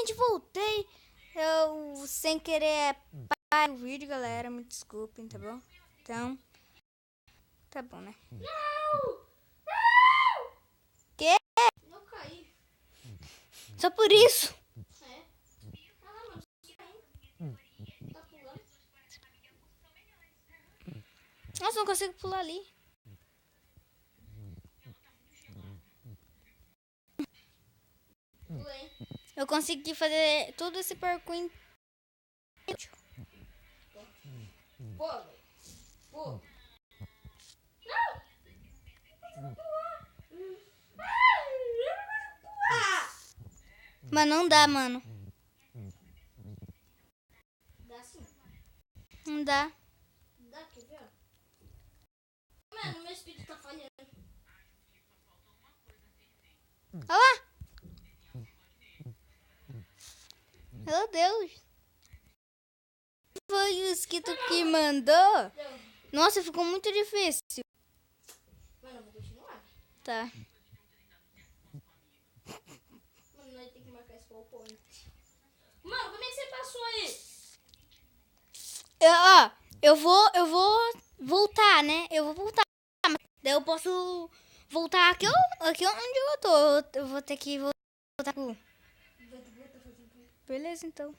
finalmente voltei. Eu, sem querer, parar o vídeo, galera. Me desculpem, tá bom? Então, tá bom, né? Não! Quê? Eu caí. Só por isso. É. Ah, mano, você tá caindo. Tá pulando. Nossa, não consigo pular ali. Pulei. Eu consegui fazer todo esse parkour em... Pô, velho. Pô. Não! Eu não consigo pular. Ai, eu não consigo pular. Mas não dá, mano. Dá sim. Não dá. Dá, quer ver? Mano, meu espírito tá falhando. Olha lá. Meu Deus. Foi o Esquito que mandou. Deu. Nossa, ficou muito difícil. Mano, eu vou continuar. Tá. Mano, nós tem que marcar esse PowerPoint. Mano, como é que você passou aí? Eu vou voltar, né? Eu vou voltar. Daí eu posso voltar aqui onde eu tô. Eu vou ter que voltar pro... Beleza, então.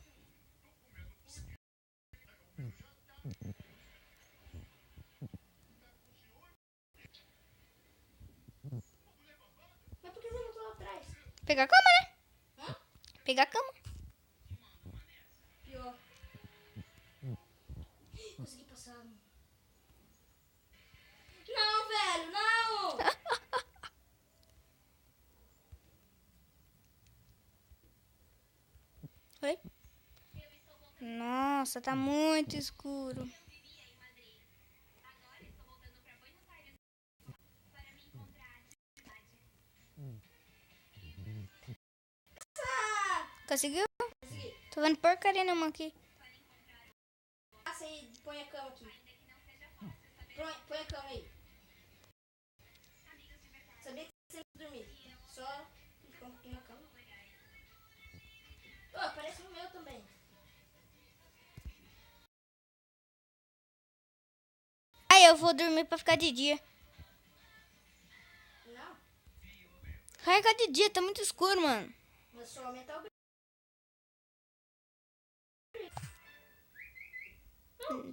Mas por que você voltou lá atrás? Pegar a cama, né? Hã? Pegar a cama. Pior. Consegui passar. Não, velho, não! Oi? Nossa, tá muito escuro. Ah! Conseguiu? Consegui. Tô vendo porcaria nenhuma aqui. Passa aí, põe a cama aqui. Põe a cama aí. Sabia que você não dormir. Só ficar um pouquinho na cama. Ô, parece o meu também. Aí eu vou dormir pra ficar de dia. Não, Carregar de dia, tá muito escuro, mano. mas só aumentar o brilho.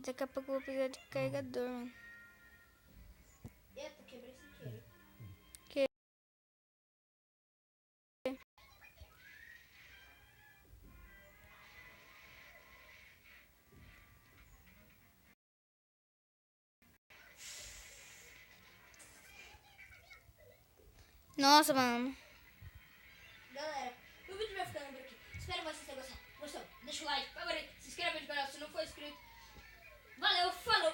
Daqui a pouco eu vou precisar de carregador, mano. Eita, quebrei sem querer. Que... Nossa, mano. Galera, o vídeo vai ficando por aqui. Espero vocês tenham gostado. Gostou? Deixa o like, favorito, se inscreva no canal se não for inscrito. Valeu, falou!